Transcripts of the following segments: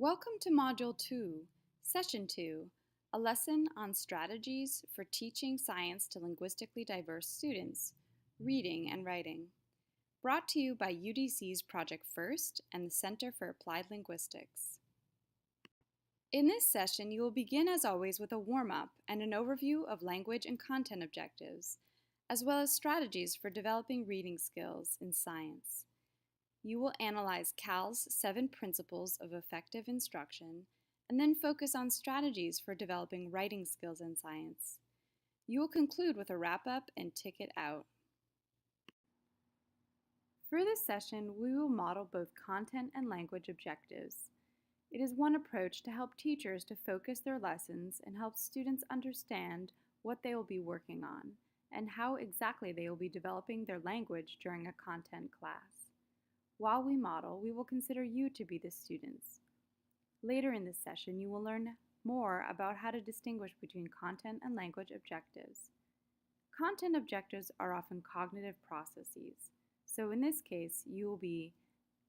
Welcome to Module 2, Session 2, a lesson on strategies for teaching science to linguistically diverse students, reading and writing. Brought to you by UDC's Project First and the Center for Applied Linguistics. In this session, you will begin as always with a warm-up and an overview of language and content objectives, as well as strategies for developing reading skills in science. You will analyze CAL's 7 principles of effective instruction and then focus on strategies for developing writing skills in science. You will conclude with a wrap-up and tick it out. For this session, we will model both content and language objectives. It is one approach to help teachers to focus their lessons and help students understand what they will be working on and how exactly they will be developing their language during a content class. While we model, we will consider you to be the students. Later in this session, you will learn more about how to distinguish between content and language objectives. Content objectives are often cognitive processes, so in this case, you will be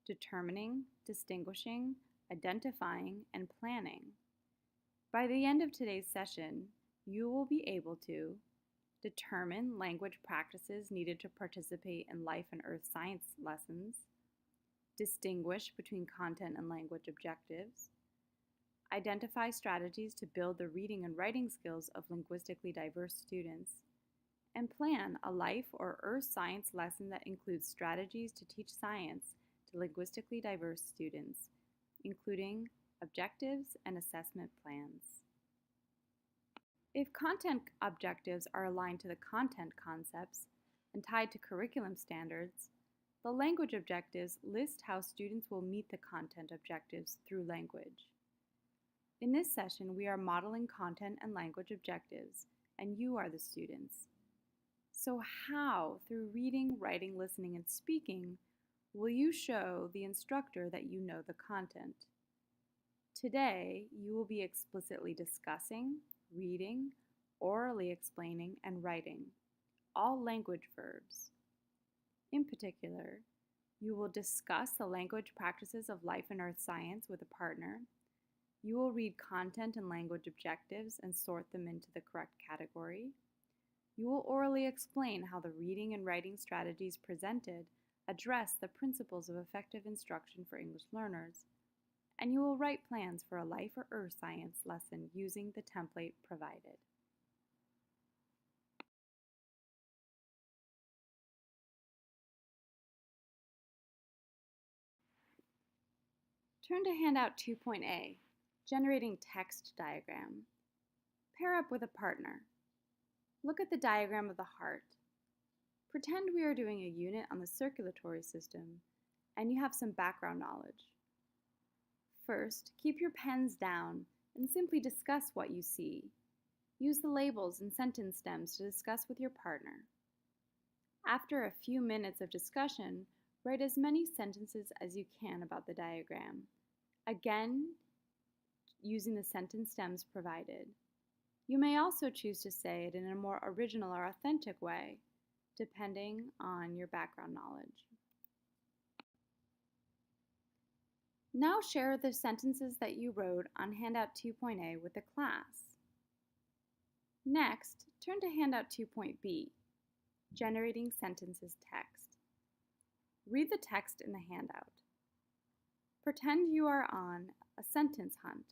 determining, distinguishing, identifying, and planning. By the end of today's session, you will be able to determine language practices needed to participate in life and earth science lessons, distinguish between content and language objectives, identify strategies to build the reading and writing skills of linguistically diverse students, and plan a life or earth science lesson that includes strategies to teach science to linguistically diverse students, including objectives and assessment plans. If content objectives are aligned to the content concepts and tied to curriculum standards, the language objectives list how students will meet the content objectives through language. In this session, we are modeling content and language objectives, and you are the students. So how, through reading, writing, listening, and speaking, will you show the instructor that you know the content? Today, you will be explicitly discussing, reading, orally explaining, and writing, all language verbs. In particular, you will discuss the language practices of life and earth science with a partner. You will read content and language objectives and sort them into the correct category. You will orally explain how the reading and writing strategies presented address the principles of effective instruction for English learners. And you will write plans for a life or earth science lesson using the template provided. Turn to handout 2.A, Generating Text Diagram. Pair up with a partner. Look at the diagram of the heart. Pretend we are doing a unit on the circulatory system and you have some background knowledge. First, keep your pens down and simply discuss what you see. Use the labels and sentence stems to discuss with your partner. After a few minutes of discussion, write as many sentences as you can about the diagram, again using the sentence stems provided. You may also choose to say it in a more original or authentic way, depending on your background knowledge. Now share the sentences that you wrote on handout 2.A with the class. Next, turn to handout 2.B, Generating Sentences Text. Read the text in the handout. Pretend you are on a sentence hunt.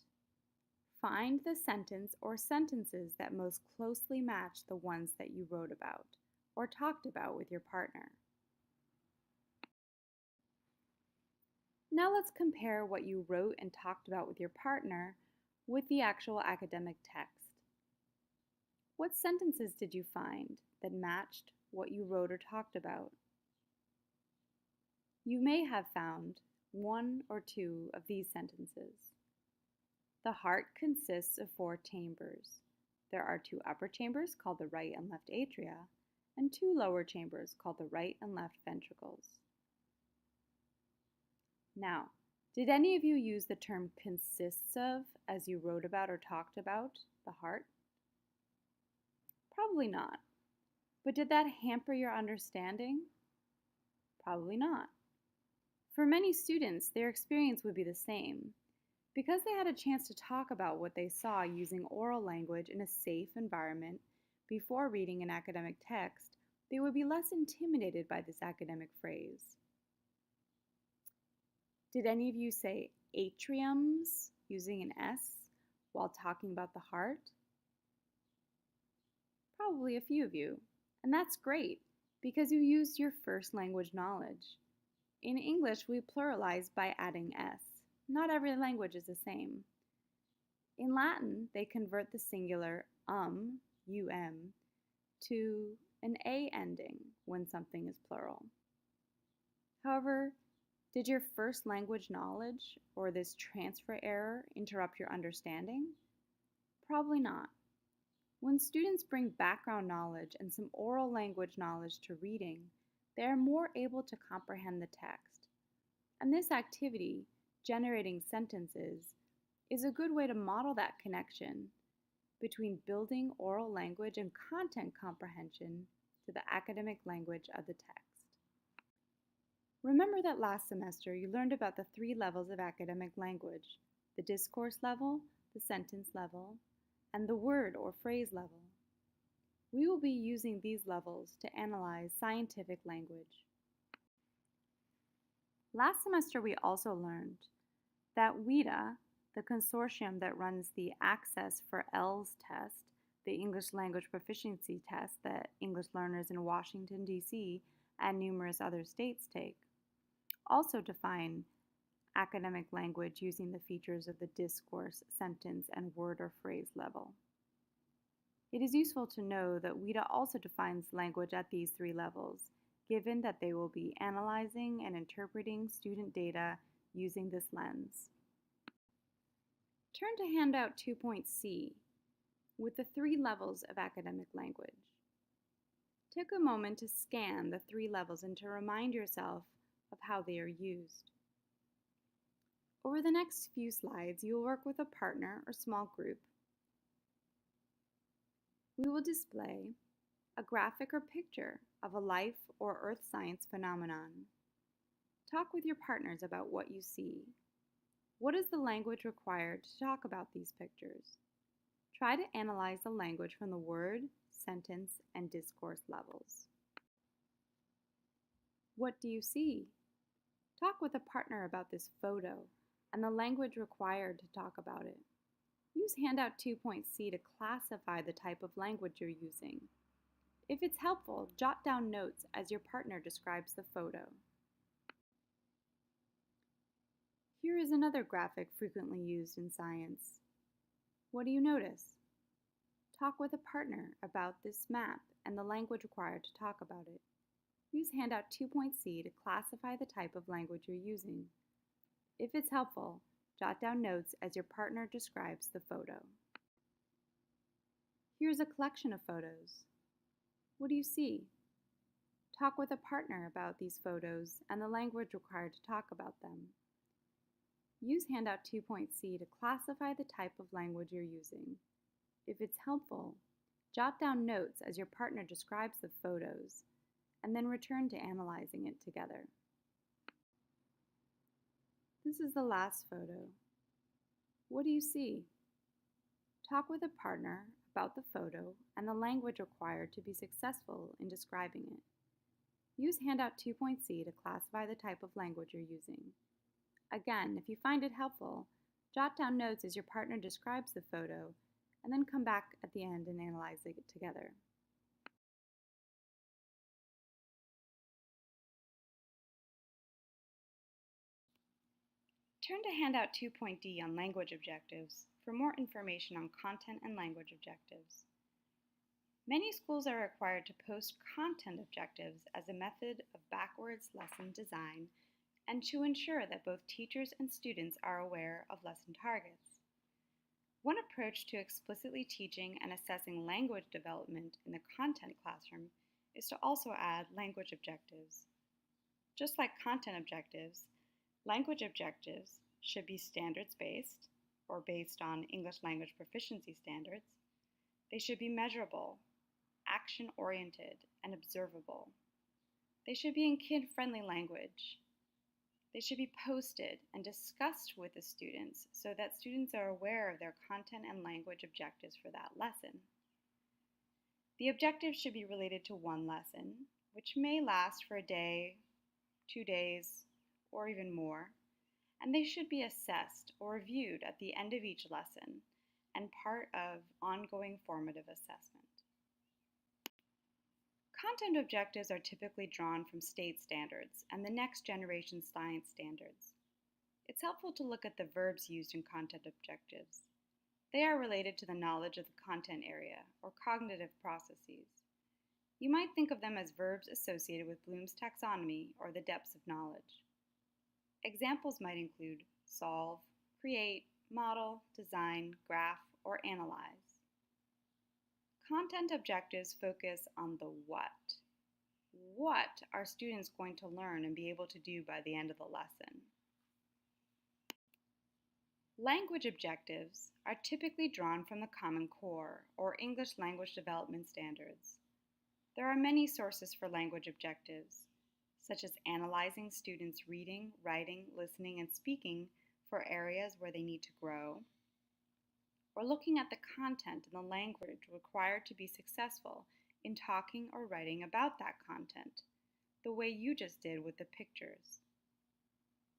Find the sentence or sentences that most closely match the ones that you wrote about or talked about with your partner. Now let's compare what you wrote and talked about with your partner with the actual academic text. What sentences did you find that matched what you wrote or talked about? You may have found 1 or 2 of these sentences. The heart consists of 4 chambers. There are 2 upper chambers called the right and left atria, and 2 lower chambers called the right and left ventricles. Now, did any of you use the term consists of as you wrote about or talked about the heart? Probably not. But did that hamper your understanding? Probably not. For many students, their experience would be the same. Because they had a chance to talk about what they saw using oral language in a safe environment before reading an academic text, they would be less intimidated by this academic phrase. Did any of you say atriums using an S while talking about the heart? Probably a few of you. And that's great because you used your first language knowledge. In English, we pluralize by adding S. Not every language is the same. In Latin, they convert the singular um, to an A ending when something is plural. However, did your first language knowledge or this transfer error interrupt your understanding? Probably not. When students bring background knowledge and some oral language knowledge to reading, they are more able to comprehend the text. And this activity, generating sentences, is a good way to model that connection between building oral language and content comprehension to the academic language of the text. Remember that last semester you learned about the 3 levels of academic language: the discourse level, the sentence level, and the word or phrase level. We will be using these levels to analyze scientific language. Last semester we also learned that WIDA, the consortium that runs the Access for ELS test, the English Language Proficiency test that English learners in Washington, D.C. and numerous other states take, also define academic language using the features of the discourse, sentence, and word or phrase level. It is useful to know that WIDA also defines language at these 3 levels, given that they will be analyzing and interpreting student data using this lens. Turn to handout 2.C with the 3 levels of academic language. Take a moment to scan the 3 levels and to remind yourself of how they are used. Over the next few slides, you will work with a partner or small group. We will display a graphic or picture of a life or earth science phenomenon. Talk with your partners about what you see. What is the language required to talk about these pictures? Try to analyze the language from the word, sentence, and discourse levels. What do you see? Talk with a partner about this photo and the language required to talk about it. Use handout 2.C to classify the type of language you're using. If it's helpful, jot down notes as your partner describes the photo. Here is another graphic frequently used in science. What do you notice? Talk with a partner about this map and the language required to talk about it. Use handout 2.C to classify the type of language you're using. If it's helpful, jot down notes as your partner describes the photo. Here's a collection of photos. What do you see? Talk with a partner about these photos and the language required to talk about them. Use handout 2.C to classify the type of language you're using. If it's helpful, jot down notes as your partner describes the photos, and then return to analyzing it together. This is the last photo. What do you see? Talk with a partner about the photo and the language required to be successful in describing it. Use handout 2.C to classify the type of language you're using. Again, if you find it helpful, jot down notes as your partner describes the photo, and then come back at the end and analyze it together. Turn to handout 2.D on language objectives for more information on content and language objectives. Many schools are required to post content objectives as a method of backwards lesson design and to ensure that both teachers and students are aware of lesson targets. One approach to explicitly teaching and assessing language development in the content classroom is to also add language objectives. Just like content objectives, language objectives should be standards-based or based on English language proficiency standards. They should be measurable, action-oriented, and observable. They should be in kid-friendly language. They should be posted and discussed with the students so that students are aware of their content and language objectives for that lesson. The objectives should be related to one lesson, which may last for a day, 2 days, or even more, and they should be assessed or reviewed at the end of each lesson and part of ongoing formative assessment. Content objectives are typically drawn from state standards and the next generation science standards. It's helpful to look at the verbs used in content objectives. They are related to the knowledge of the content area or cognitive processes. You might think of them as verbs associated with Bloom's taxonomy or the depths of knowledge. Examples might include solve, create, model, design, graph, or analyze. Content objectives focus on the what. What are students going to learn and be able to do by the end of the lesson? Language objectives are typically drawn from the Common Core or English Language Development Standards. There are many sources for language objectives, such as analyzing students' reading, writing, listening, and speaking for areas where they need to grow, or looking at the content and the language required to be successful in talking or writing about that content, the way you just did with the pictures.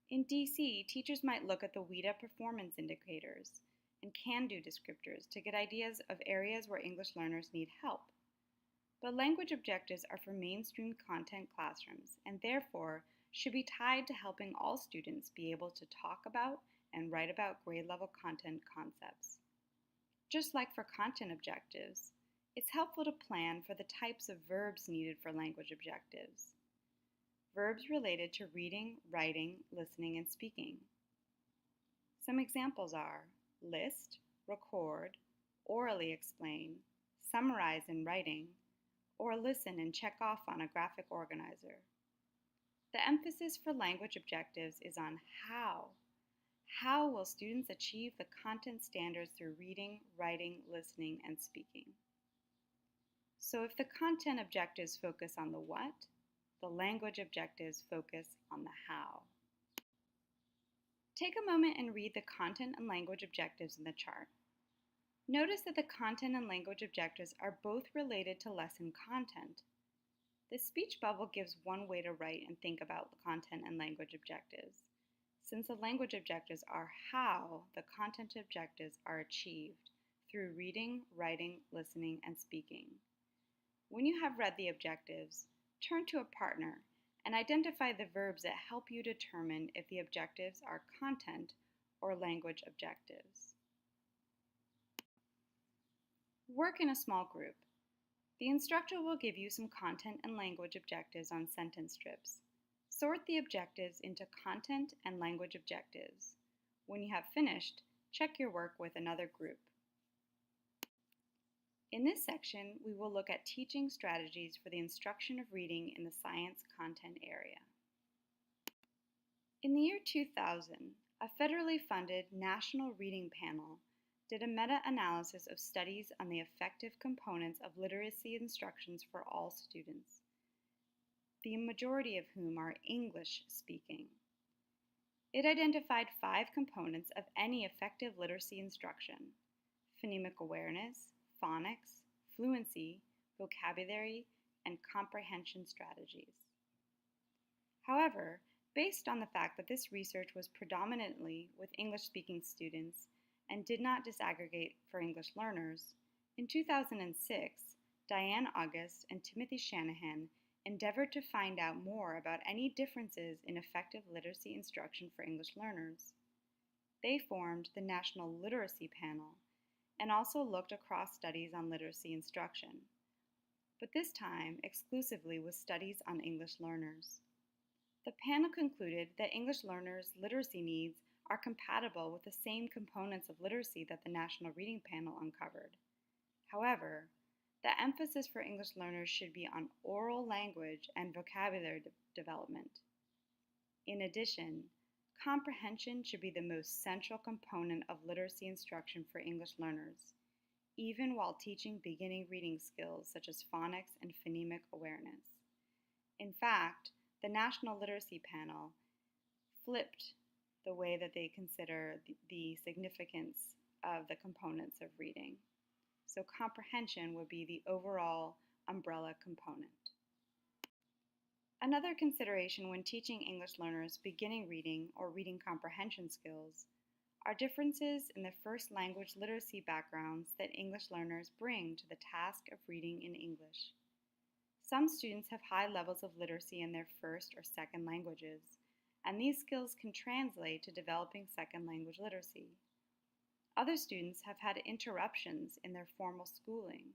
In DC, teachers might look at the WIDA performance indicators and can-do descriptors to get ideas of areas where English learners need help. But language objectives are for mainstream content classrooms and therefore should be tied to helping all students be able to talk about and write about grade level content concepts. Just like for content objectives, it's helpful to plan for the types of verbs needed for language objectives. Verbs related to reading, writing, listening, and speaking. Some examples are list, record, orally explain, summarize in writing, or listen and check off on a graphic organizer. The emphasis for language objectives is on how. How will students achieve the content standards through reading, writing, listening, and speaking? So if the content objectives focus on the what, the language objectives focus on the how. Take a moment and read the content and language objectives in the chart. Notice that the content and language objectives are both related to lesson content. The speech bubble gives one way to write and think about the content and language objectives, since the language objectives are how the content objectives are achieved through reading, writing, listening, and speaking. When you have read the objectives, turn to a partner and identify the verbs that help you determine if the objectives are content or language objectives. Work in a small group. The instructor will give you some content and language objectives on sentence strips. Sort the objectives into content and language objectives. When you have finished, check your work with another group. In this section, we will look at teaching strategies for the instruction of reading in the science content area. In the year 2000, a federally funded National Reading Panel did a meta-analysis of studies on the effective components of literacy instructions for all students, the majority of whom are English speaking. It identified 5 components of any effective literacy instruction: phonemic awareness, phonics, fluency, vocabulary, and comprehension strategies. However, based on the fact that this research was predominantly with English-speaking students and did not disaggregate for English learners, in 2006, Diane August and Timothy Shanahan endeavored to find out more about any differences in effective literacy instruction for English learners. They formed the National Literacy Panel and also looked across studies on literacy instruction, but this time exclusively with studies on English learners. The panel concluded that English learners' literacy needs are compatible with the same components of literacy that the National Reading Panel uncovered. However, the emphasis for English learners should be on oral language and vocabulary development. In addition, comprehension should be the most central component of literacy instruction for English learners, even while teaching beginning reading skills such as phonics and phonemic awareness. In fact, the National Literacy Panel flipped the way that they consider the significance of the components of reading. So comprehension would be the overall umbrella component. Another consideration when teaching English learners beginning reading or reading comprehension skills are differences in the first language literacy backgrounds that English learners bring to the task of reading in English. Some students have high levels of literacy in their first or second languages, and these skills can translate to developing second language literacy. Other students have had interruptions in their formal schooling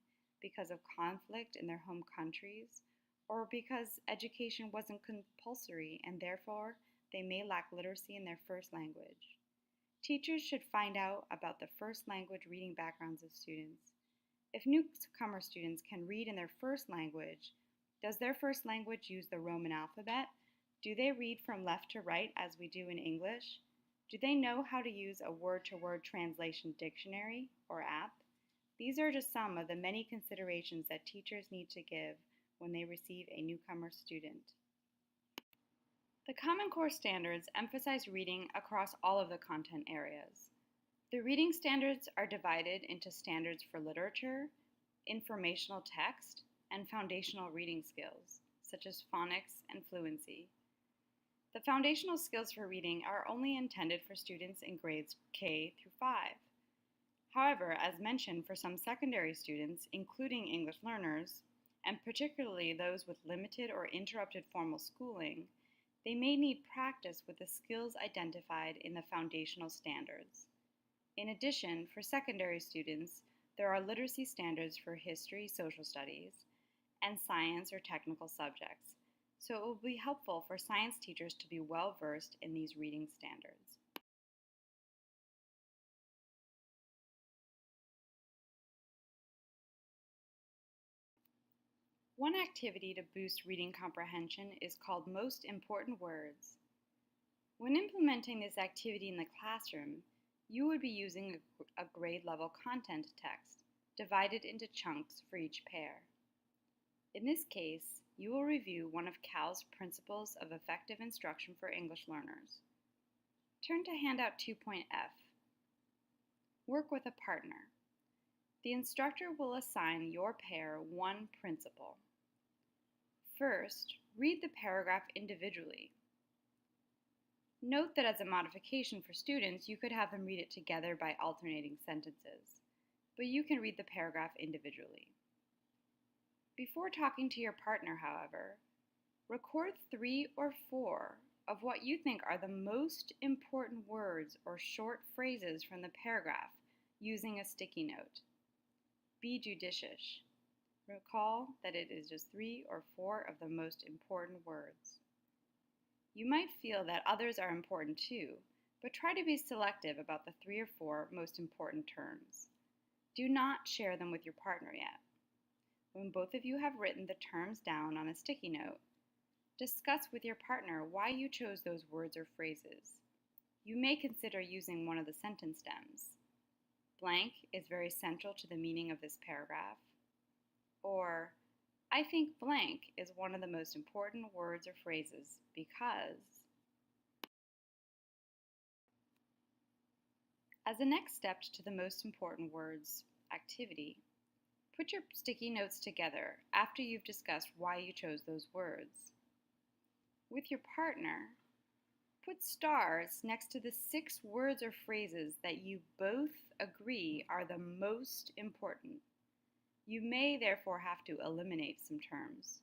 because of conflict in their home countries or because education wasn't compulsory and therefore they may lack literacy in their first language. Teachers should find out about the first language reading backgrounds of students. If newcomer students can read in their first language, does their first language use the Roman alphabet? Do they read from left to right as we do in English? Do they know how to use a word-to-word translation dictionary or app? These are just some of the many considerations that teachers need to give when they receive a newcomer student. The Common Core standards emphasize reading across all of the content areas. The reading standards are divided into standards for literature, informational text, and foundational reading skills, such as phonics and fluency. The foundational skills for reading are only intended for students in grades K through 5. However, as mentioned, for some secondary students, including English learners, and particularly those with limited or interrupted formal schooling, they may need practice with the skills identified in the foundational standards. In addition, for secondary students, there are literacy standards for history, social studies, and science or technical subjects, so it will be helpful for science teachers to be well versed in these reading standards. One activity to boost reading comprehension is called Most Important Words. When implementing this activity in the classroom, you would be using a grade level content text divided into chunks for each pair. In this case, you will review one of Cal's Principles of Effective Instruction for English Learners. Turn to handout 2.F. Work with a partner. The instructor will assign your pair one principle. First, read the paragraph individually. Note that as a modification for students, you could have them read it together by alternating sentences, but you can read the paragraph individually. Before talking to your partner, however, record 3 or 4 of what you think are the most important words or short phrases from the paragraph using a sticky note. Be judicious. Recall that it is just 3 or 4 of the most important words. You might feel that others are important too, but try to be selective about the 3 or 4 most important terms. Do not share them with your partner yet. When both of you have written the terms down on a sticky note, discuss with your partner why you chose those words or phrases. You may consider using one of the sentence stems. Blank is very central to the meaning of this paragraph. Or, I think blank is one of the most important words or phrases because. As a next step to the most important words activity, put your sticky notes together after you've discussed why you chose those words. With your partner, put stars next to the 6 words or phrases that you both agree are the most important. You may therefore have to eliminate some terms.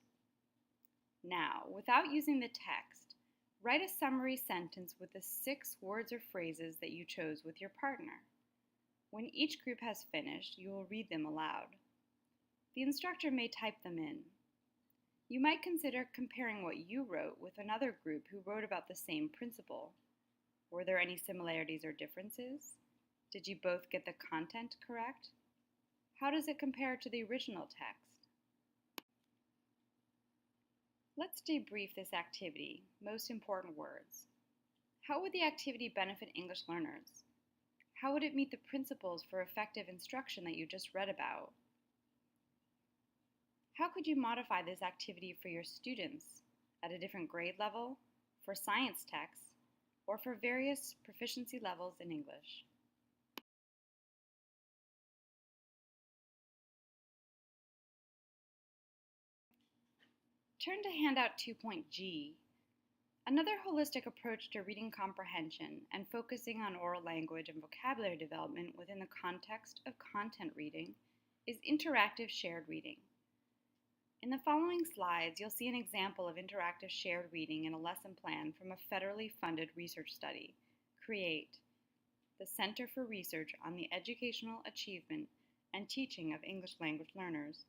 Now, without using the text, write a summary sentence with the 6 words or phrases that you chose with your partner. When each group has finished, you will read them aloud. The instructor may type them in. You might consider comparing what you wrote with another group who wrote about the same principle. Were there any similarities or differences? Did you both get the content correct? How does it compare to the original text? Let's debrief this activity, most important words. How would the activity benefit English learners? How would it meet the principles for effective instruction that you just read about? How could you modify this activity for your students at a different grade level, for science texts, or for various proficiency levels in English. Turn to handout 2.G. Another holistic approach to reading comprehension and focusing on oral language and vocabulary development within the context of content reading is interactive shared reading. In the following slides, you'll see an example of interactive shared reading in a lesson plan from a federally funded research study, CREATE, the Center for Research on the Educational Achievement and Teaching of English Language Learners.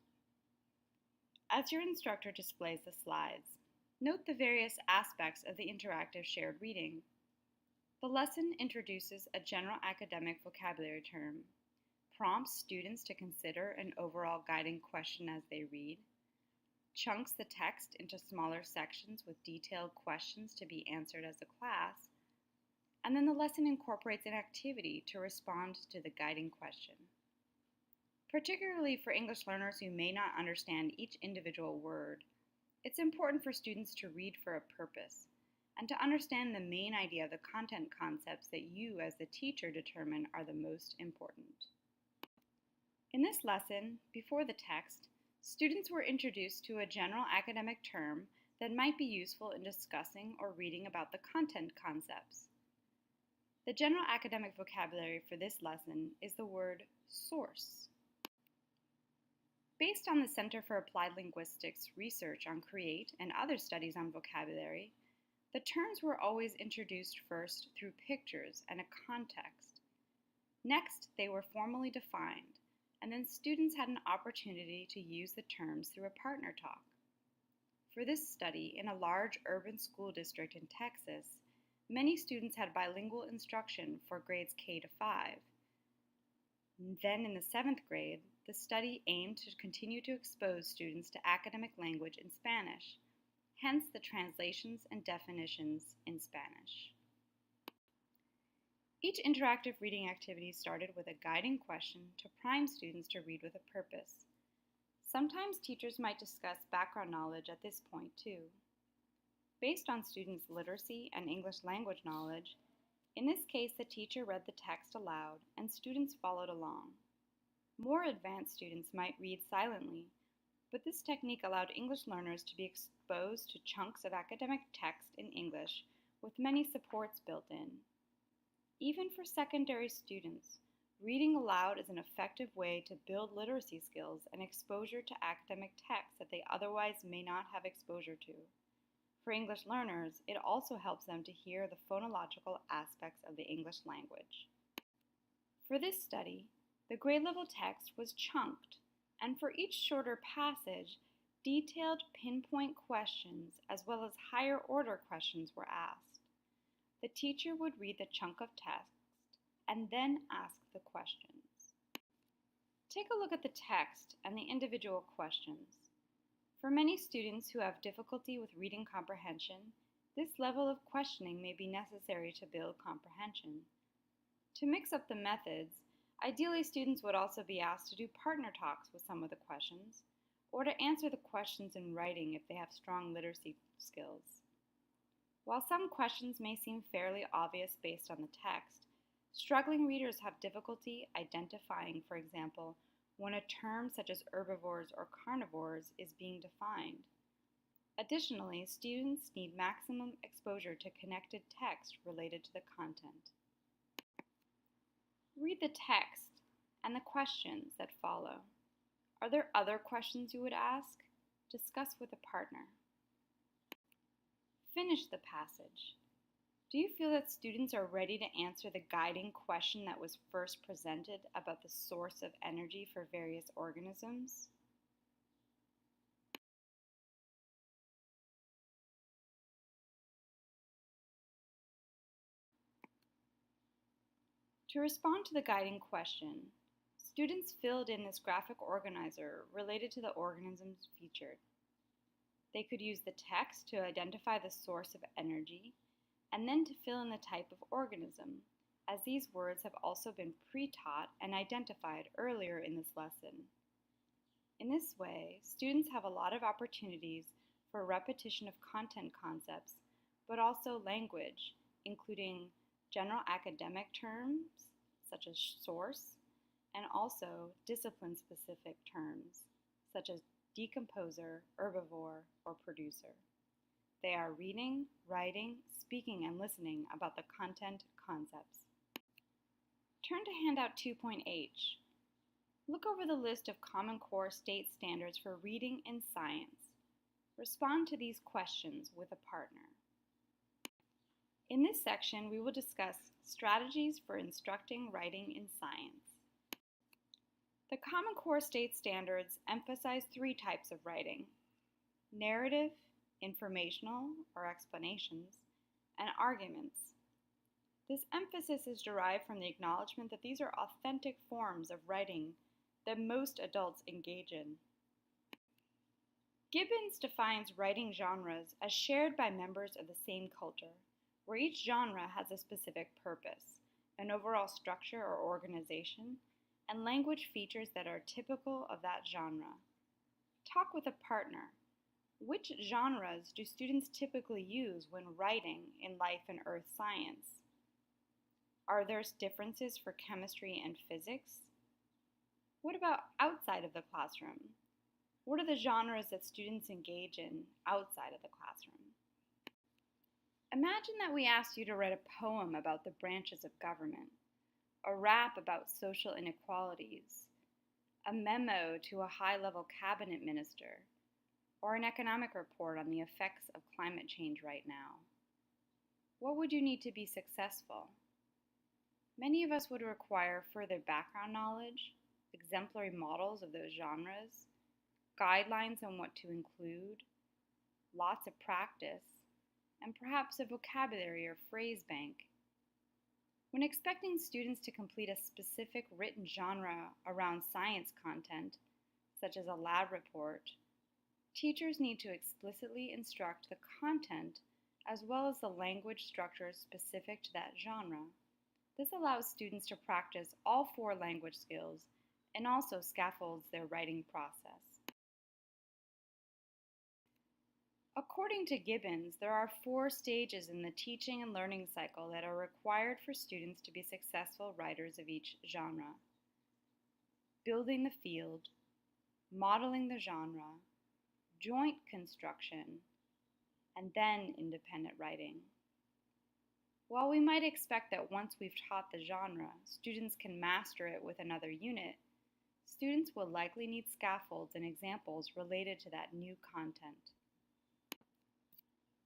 As your instructor displays the slides, note the various aspects of the interactive shared reading. The lesson introduces a general academic vocabulary term, prompts students to consider an overall guiding question as they read, chunks the text into smaller sections with detailed questions to be answered as a class, and then the lesson incorporates an activity to respond to the guiding question. Particularly for English learners who may not understand each individual word, it's important for students to read for a purpose and to understand the main idea of the content concepts that you as the teacher determine are the most important. In this lesson, before the text, students were introduced to a general academic term that might be useful in discussing or reading about the content concepts. The general academic vocabulary for this lesson is the word source. Based on the Center for Applied Linguistics research on CREATE and other studies on vocabulary, the terms were always introduced first through pictures and a context. Next, they were formally defined, and then students had an opportunity to use the terms through a partner talk. For this study, in a large urban school district in Texas, many students had bilingual instruction for grades K to 5. Then in the 7th grade, the study aimed to continue to expose students to academic language in Spanish, hence the translations and definitions in Spanish. Each interactive reading activity started with a guiding question to prime students to read with a purpose. Sometimes teachers might discuss background knowledge at this point too. Based on students' literacy and English language knowledge, in this case the teacher read the text aloud and students followed along. More advanced students might read silently, but this technique allowed English learners to be exposed to chunks of academic text in English with many supports built in. Even for secondary students, reading aloud is an effective way to build literacy skills and exposure to academic texts that they otherwise may not have exposure to. For English learners, it also helps them to hear the phonological aspects of the English language. For this study, the grade level text was chunked, and for each shorter passage, detailed pinpoint questions as well as higher order questions were asked. The teacher would read the chunk of text and then ask the questions. Take a look at the text and the individual questions. For many students who have difficulty with reading comprehension, this level of questioning may be necessary to build comprehension. To mix up the methods, ideally students would also be asked to do partner talks with some of the questions, or to answer the questions in writing if they have strong literacy skills. While some questions may seem fairly obvious based on the text, struggling readers have difficulty identifying, for example, when a term such as herbivores or carnivores is being defined. Additionally, students need maximum exposure to connected text related to the content. Read the text and the questions that follow. Are there other questions you would ask? Discuss with a partner. Finish the passage. Do you feel that students are ready to answer the guiding question that was first presented about the source of energy for various organisms? To respond to the guiding question, students filled in this graphic organizer related to the organisms featured. They could use the text to identify the source of energy, and then to fill in the type of organism, as these words have also been pre-taught and identified earlier in this lesson. In this way, students have a lot of opportunities for repetition of content concepts, but also language, including general academic terms such as source, and also discipline-specific terms such as decomposer, herbivore, or producer. They are reading, writing, speaking, and listening about the content concepts. Turn to handout 2.H. Look over the list of Common Core state standards for reading in science. Respond to these questions with a partner. In this section, we will discuss strategies for instructing writing in science. The Common Core state standards emphasize 3 types of writing: narrative, informational or explanations, and arguments. This emphasis is derived from the acknowledgement that these are authentic forms of writing that most adults engage in. Gibbons defines writing genres as shared by members of the same culture, where each genre has a specific purpose, an overall structure or organization, and language features that are typical of that genre. Talk with a partner. Which genres do students typically use when writing in life and earth science? Are there differences for chemistry and physics? What about outside of the classroom? What are the genres that students engage in outside of the classroom? Imagine that we asked you to write a poem about the branches of government, a rap about social inequalities, a memo to a high-level cabinet minister, or an economic report on the effects of climate change right now. What would you need to be successful? Many of us would require further background knowledge, exemplary models of those genres, guidelines on what to include, lots of practice, and perhaps a vocabulary or phrase bank. When expecting students to complete a specific written genre around science content, such as a lab report, teachers need to explicitly instruct the content as well as the language structures specific to that genre. This allows students to practice all 4 language skills and also scaffolds their writing process. According to Gibbons, there are 4 stages in the teaching and learning cycle that are required for students to be successful writers of each genre: building the field, modeling the genre, joint construction, and then independent writing. While we might expect that once we've taught the genre, students can master it with another unit, students will likely need scaffolds and examples related to that new content.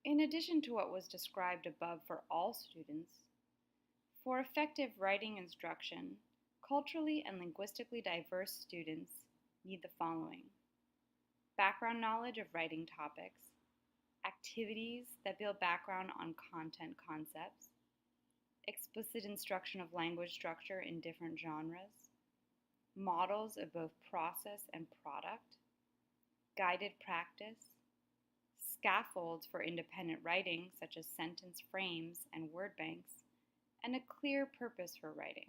In addition to what was described above for all students, for effective writing instruction, culturally and linguistically diverse students need the following: background knowledge of writing topics, activities that build background on content concepts, explicit instruction of language structure in different genres, models of both process and product, guided practice, scaffolds for independent writing such as sentence frames and word banks, and a clear purpose for writing.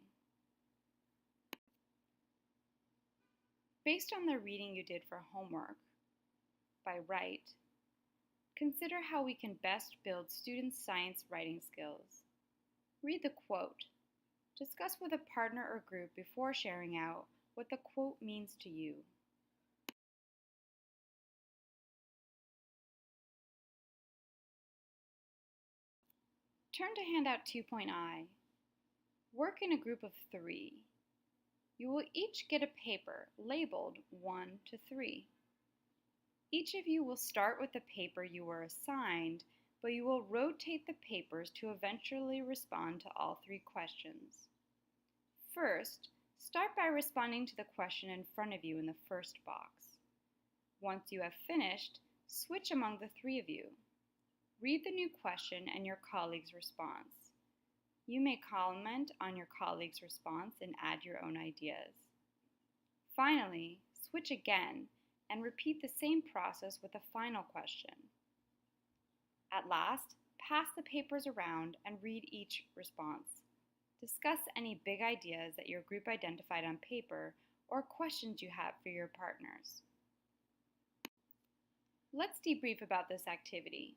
Based on the reading you did for homework, by Write, consider how we can best build students' science writing skills. Read the quote. Discuss with a partner or group before sharing out what the quote means to you. Turn to handout 2.I. Work in a group of 3. You will each get a paper labeled 1 to 3. Each of you will start with the paper you were assigned, but you will rotate the papers to eventually respond to all 3 questions. First, start by responding to the question in front of you in the first box. Once you have finished, switch among the 3 of you. Read the new question and your colleague's response. You may comment on your colleague's response and add your own ideas. Finally, switch again and repeat the same process with a final question. At last, pass the papers around and read each response. Discuss any big ideas that your group identified on paper or questions you have for your partners. Let's debrief about this activity.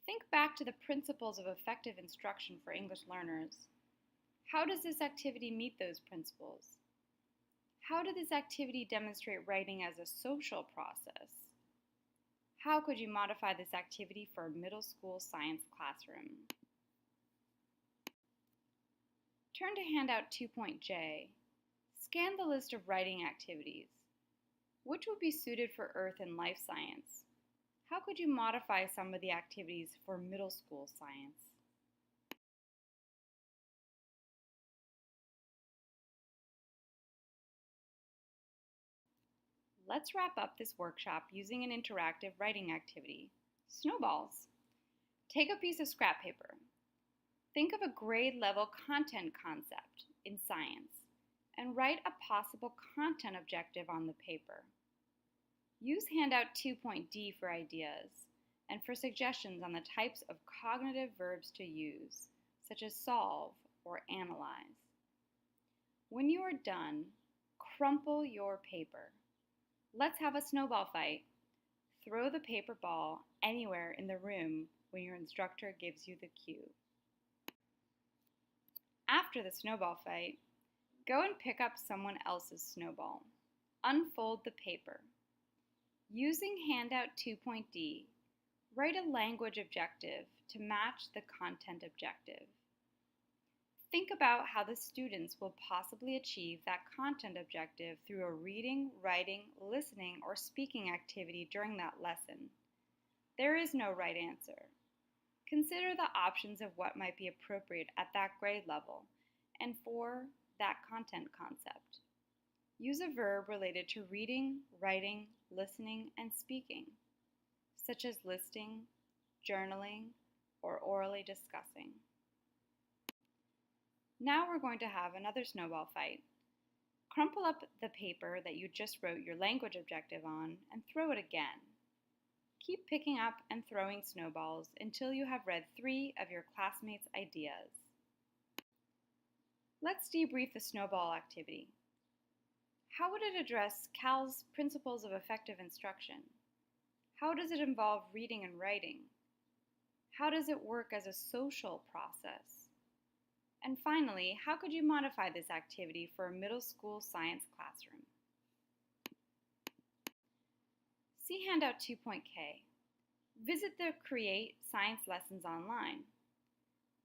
Think back to the principles of effective instruction for English learners. How does this activity meet those principles? How did this activity demonstrate writing as a social process? How could you modify this activity for a middle school science classroom? Turn to handout 2.J. Scan the list of writing activities. Which would be suited for Earth and Life Science? How could you modify some of the activities for middle school science? Let's wrap up this workshop using an interactive writing activity, snowballs. Take a piece of scrap paper. Think of a grade level content concept in science and write a possible content objective on the paper. Use handout 2.D for ideas and for suggestions on the types of cognitive verbs to use, such as solve or analyze. When you are done, crumple your paper. Let's have a snowball fight. Throw the paper ball anywhere in the room when your instructor gives you the cue. After the snowball fight, go and pick up someone else's snowball. Unfold the paper. Using handout 2.D, write a language objective to match the content objective. Think about how the students will possibly achieve that content objective through a reading, writing, listening, or speaking activity during that lesson. There is no right answer. Consider the options of what might be appropriate at that grade level and for that content concept. Use a verb related to reading, writing, listening, and speaking, such as listing, journaling, or orally discussing. Now we're going to have another snowball fight. Crumple up the paper that you just wrote your language objective on and throw it again. Keep picking up and throwing snowballs until you have read 3 of your classmates' ideas. Let's debrief the snowball activity. How would it address Cal's principles of effective instruction? How does it involve reading and writing? How does it work as a social process? And finally, how could you modify this activity for a middle school science classroom? See handout 2.K. Visit the Create Science Lessons online.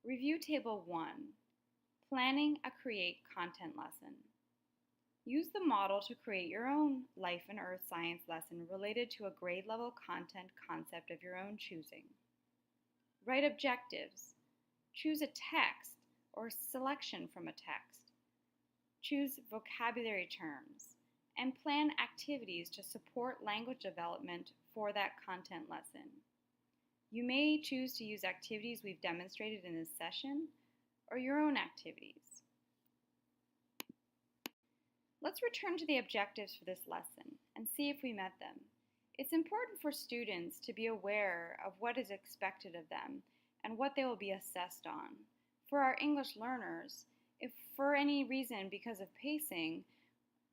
Review Table 1, Planning a Create Content Lesson. Use the model to create your own life and earth science lesson related to a grade level content concept of your own choosing. Write objectives. Choose a text or selection from a text. Choose vocabulary terms and plan activities to support language development for that content lesson. You may choose to use activities we've demonstrated in this session or your own activities. Let's return to the objectives for this lesson and see if we met them. It's important for students to be aware of what is expected of them and what they will be assessed on. For our English learners, if for any reason because of pacing,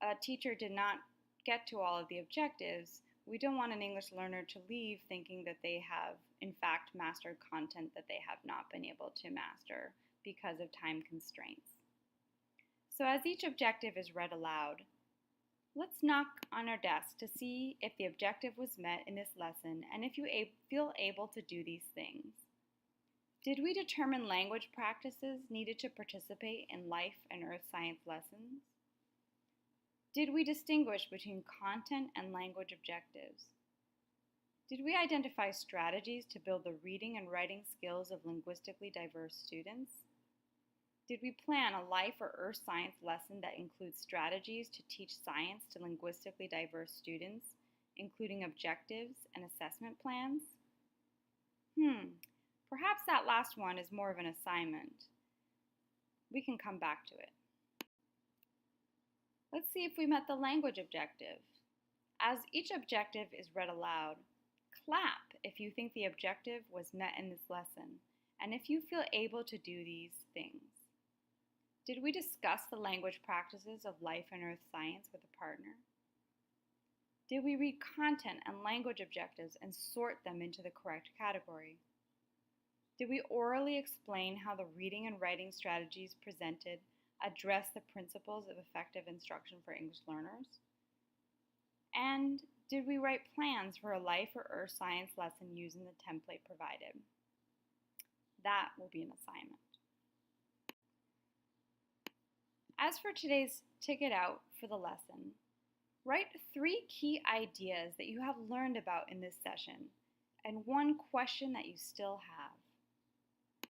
a teacher did not get to all of the objectives, we don't want an English learner to leave thinking that they have in fact mastered content that they have not been able to master because of time constraints. So as each objective is read aloud, let's knock on our desk to see if the objective was met in this lesson and if you feel able to do these things. Did we determine language practices needed to participate in life and earth science lessons? Did we distinguish between content and language objectives? Did we identify strategies to build the reading and writing skills of linguistically diverse students? Did we plan a life or earth science lesson that includes strategies to teach science to linguistically diverse students, including objectives and assessment plans? Perhaps that last one is more of an assignment. We can come back to it. Let's see if we met the language objective. As each objective is read aloud, clap if you think the objective was met in this lesson and if you feel able to do these things. Did we discuss the language practices of life and earth science with a partner? Did we read content and language objectives and sort them into the correct category? Did we orally explain how the reading and writing strategies presented address the principles of effective instruction for English learners? And did we write plans for a life or earth science lesson using the template provided? That will be an assignment. As for today's ticket out for the lesson, write 3 key ideas that you have learned about in this session and 1 question that you still have.